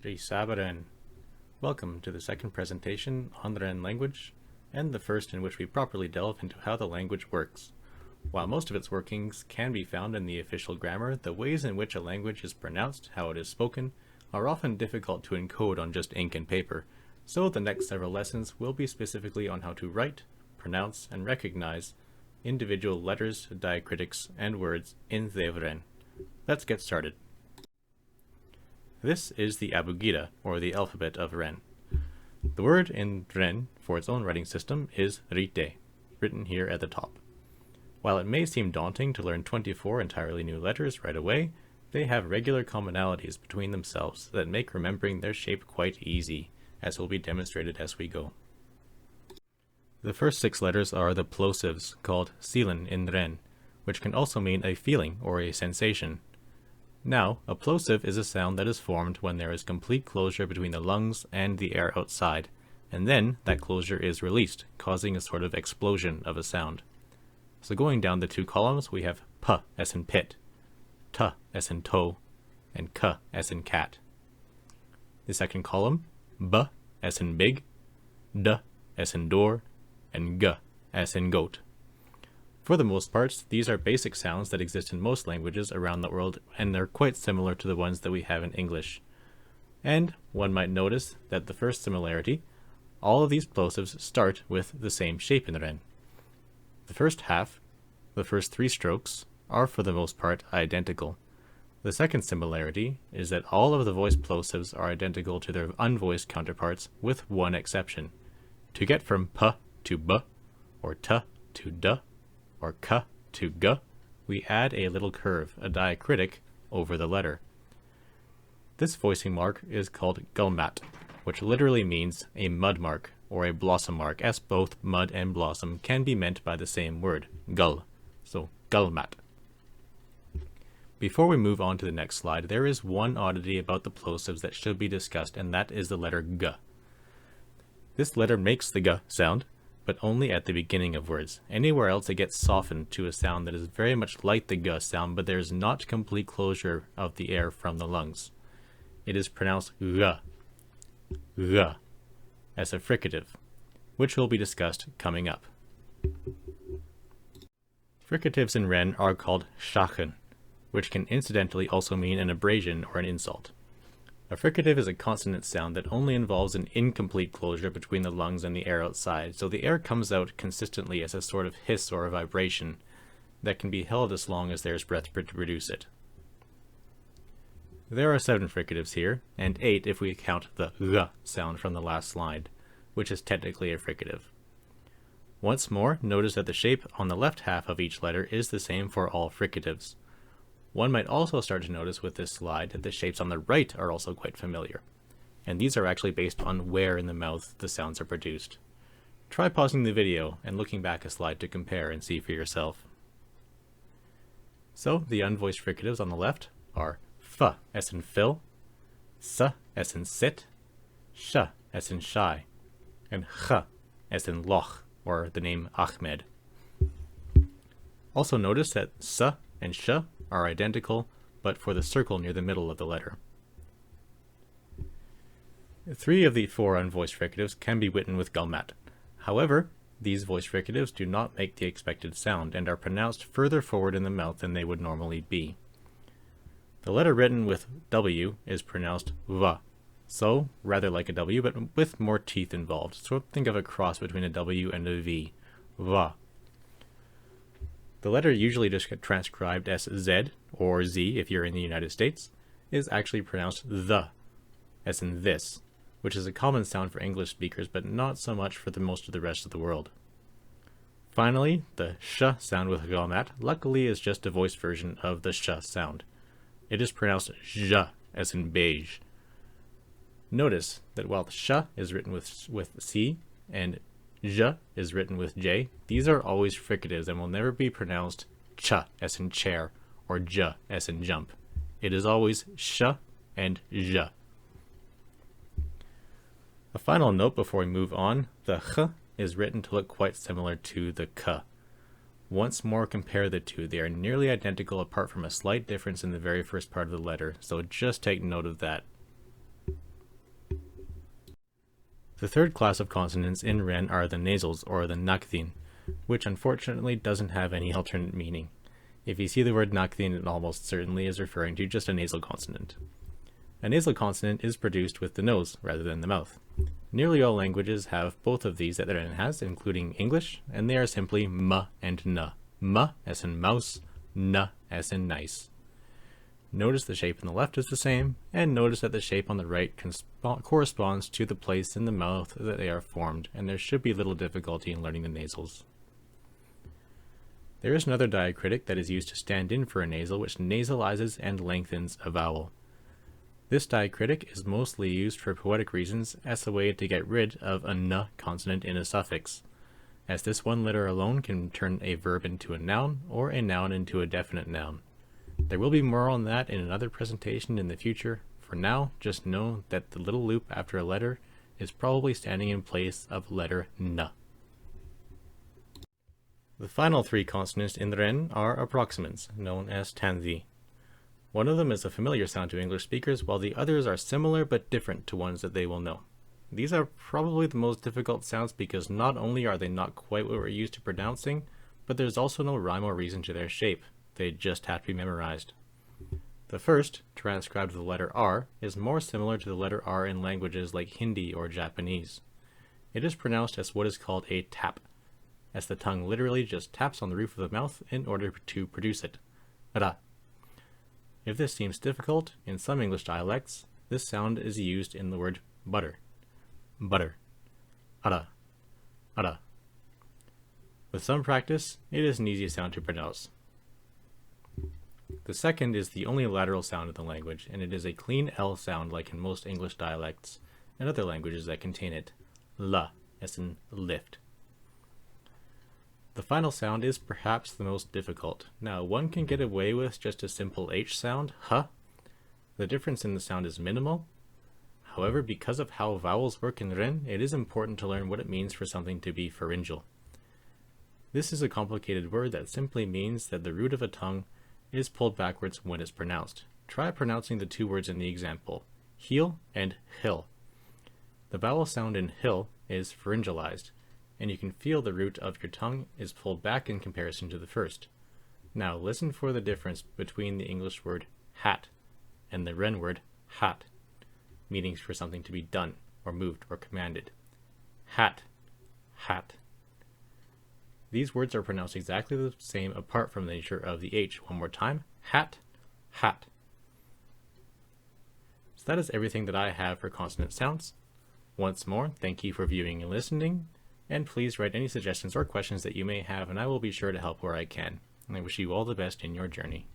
Ren. Welcome to the second presentation on the Ren language, and the first in which we properly delve into how the language works. While most of its workings can be found in the official grammar, the ways in which a language is pronounced, how it is spoken, are often difficult to encode on just ink and paper, so the next several lessons will be specifically on how to write, pronounce, and recognize individual letters, diacritics, and words in the Ren. Let's get started. This is the abugida, or the alphabet of Ren. The word in Ren for its own writing system is ritë, written here at the top. While it may seem daunting to learn 24 entirely new letters right away, they have regular commonalities between themselves that make remembering their shape quite easy, as will be demonstrated as we go. The first 6 letters are the plosives, called silen in Ren, which can also mean a feeling or a sensation. Now, a plosive is a sound that is formed when there is complete closure between the lungs and the air outside, and then that closure is released, causing a sort of explosion of a sound. So going down the 2 columns, we have p as in pit, t as in toe, and k as in cat. The second column, b as in big, d as in door, and g as in goat. For the most part, these are basic sounds that exist in most languages around the world, and they're quite similar to the ones that we have in English. And one might notice that the first similarity, all of these plosives start with the same shape in Ren. The first half, the first 3 strokes, are for the most part identical. The second similarity is that all of the voiced plosives are identical to their unvoiced counterparts, with one exception. To get from p to b, or t to d, or k to g, we add a little curve, a diacritic, over the letter. This voicing mark is called gulmat, which literally means a mud mark or a blossom mark, as both mud and blossom can be meant by the same word, gul. So gulmat. Before we move on to the next slide, there is one oddity about the plosives that should be discussed, and that is the letter g. This letter makes the g sound, but only at the beginning of words. Anywhere else it gets softened to a sound that is very much like the g sound, but there is not complete closure of the air from the lungs. It is pronounced g, as a fricative, which will be discussed coming up. Fricatives in Ren are called shachen, which can incidentally also mean an abrasion or an insult. A fricative is a consonant sound that only involves an incomplete closure between the lungs and the air outside, so the air comes out consistently as a sort of hiss or a vibration that can be held as long as there is breath to produce it. There are 7 fricatives here, and 8 if we count the g sound from the last slide, which is technically a fricative. Once more, notice that the shape on the left half of each letter is the same for all fricatives. One might also start to notice with this slide that the shapes on the right are also quite familiar, and these are actually based on where in the mouth the sounds are produced. Try pausing the video and looking back a slide to compare and see for yourself. So, the unvoiced fricatives on the left are f as in fill, s as in sit, sh as in shy, and ch as in loch, or the name Ahmed. Also notice that s and sh are identical, but for the circle near the middle of the letter. 3 of the 4 unvoiced fricatives can be written with gulmat. However, these voiced fricatives do not make the expected sound and are pronounced further forward in the mouth than they would normally be. The letter written with W is pronounced v, so rather like a W, but with more teeth involved. So think of a cross between a W and a V. Va. The letter usually just get transcribed as Z, or Z if you're in the United States, is actually pronounced the, as in this, which is a common sound for English speakers, but not so much for most of the rest of the world. Finally, the sh sound with gulmat luckily is just a voiced version of the sh sound. It is pronounced zh, as in beige. Notice that while sh is written with C and zh is written with J, these are always fricatives and will never be pronounced ch as in chair or j as in jump. It is always sh and zh. A final note before we move on, the ch is written to look quite similar to the k. Once more compare the two. They are nearly identical apart from a slight difference in the very first part of the letter, so just take note of that. The third class of consonants in Ren are the nasals, or the nakdin, which unfortunately doesn't have any alternate meaning. If you see the word nakdin, it almost certainly is referring to just a nasal consonant. A nasal consonant is produced with the nose rather than the mouth. Nearly all languages have both of these that Ren has, including English, and they are simply m and n. M as in mouse, n as in nice. Notice the shape on the left is the same, and notice that the shape on the right corresponds to the place in the mouth that they are formed, and there should be little difficulty in learning the nasals. There is another diacritic that is used to stand in for a nasal, which nasalizes and lengthens a vowel. This diacritic is mostly used for poetic reasons as a way to get rid of a n consonant in a suffix, as this one letter alone can turn a verb into a noun or a noun into a definite noun. There will be more on that in another presentation in the future. For now, just know that the little loop after a letter is probably standing in place of letter n. The final three consonants in Ren are approximants, known as tanzi. One of them is a familiar sound to English speakers, while the others are similar but different to ones that they will know. These are probably the most difficult sounds because not only are they not quite what we're used to pronouncing, but there's also no rhyme or reason to their shape. They just have to be memorized. The first, transcribed with the letter R, is more similar to the letter R in languages like Hindi or Japanese. It is pronounced as what is called a tap, as the tongue literally just taps on the roof of the mouth in order to produce it. Ra. If this seems difficult, in some English dialects, this sound is used in the word butter. Butter. Ara. Ara. With some practice, it is an easy sound to pronounce. The second is the only lateral sound in the language, and it is a clean L sound like in most English dialects and other languages that contain it. La, as in lift. The final sound is perhaps the most difficult. Now, one can get away with just a simple H sound, huh? The difference in the sound is minimal. However, because of how vowels work in Ren, it is important to learn what it means for something to be pharyngeal. This is a complicated word that simply means that the root of a tongue is pulled backwards when it's pronounced. Try pronouncing the two words in the example, heel and hill. The vowel sound in hill is pharyngalized, and you can feel the root of your tongue is pulled back in comparison to the first. Now listen for the difference between the English word hat and the Ren word hat, meaning for something to be done or moved or commanded. Hat, hat. These words are pronounced exactly the same apart from the nature of the H. One more time. Hat, hat. So that is everything that I have for consonant sounds. Once more, thank you for viewing and listening, and please write any suggestions or questions that you may have, and I will be sure to help where I can. And I wish you all the best in your journey.